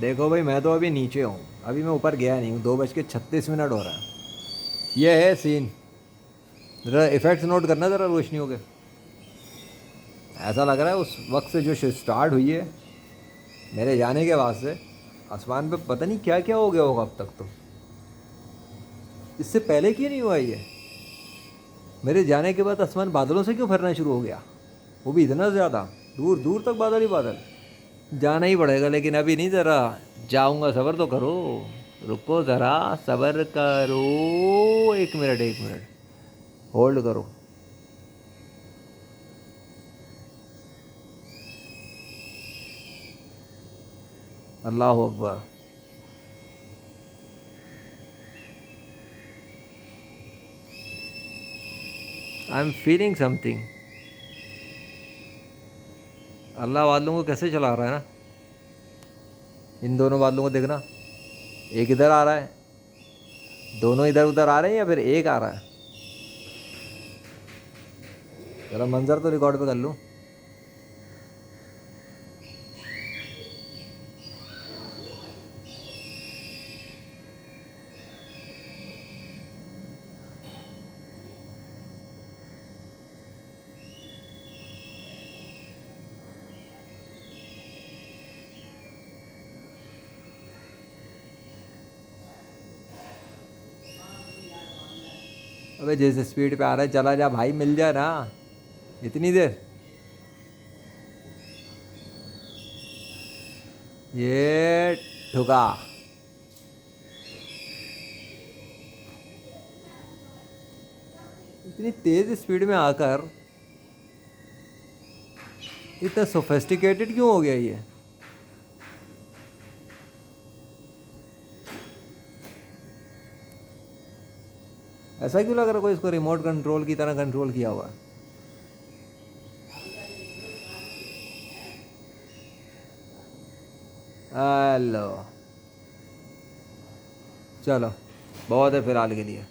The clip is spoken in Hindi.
देखो भाई, मैं तो अभी नीचे हूँ, अभी मैं ऊपर गया नहीं हूँ। 2:36 हो रहा है। ये है सीन। ज़रा इफेक्ट्स नोट करना ज़रा रोशनियों के। ऐसा लग रहा है उस वक्त से जो स्टार्ट हुई है, मेरे जाने के बाद से आसमान पे पता नहीं क्या क्या हो गया होगा अब तक तो। इससे पहले क्यों नहीं हुआ ये? मेरे जाने के बाद आसमान बादलों से क्यों भरना शुरू हो गया? वो भी इतना ज़्यादा, दूर दूर तक बादल ही बादल। जाना ही पड़ेगा, लेकिन अभी नहीं, ज़रा जाऊंगा। सब्र तो करो, रुको ज़रा, सब्र करो। 1 मिनट, 1 मिनट होल्ड करो। अल्लाह अकबर। I am feeling something. अल्लाह वालों को कैसे चला रहा है ना। इन दोनों वालों को देखना, एक इधर आ रहा है, दोनों इधर उधर आ रहे हैं, या फिर एक आ रहा है। ज़रा मंजर तो रिकॉर्ड पे कर लूँ। अबे जिस स्पीड पे आ रहा है चला जा भाई, मिल जा ना। इतनी देर ये ठुका। इतनी तेज स्पीड में आकर इतना सोफेस्टिकेटेड क्यों हो गया ये? ऐसा क्यों लग रहा है कोई इसको रिमोट कंट्रोल की तरह कंट्रोल किया हुआ है? हेलो। चलो, बहुत है फिलहाल के लिए।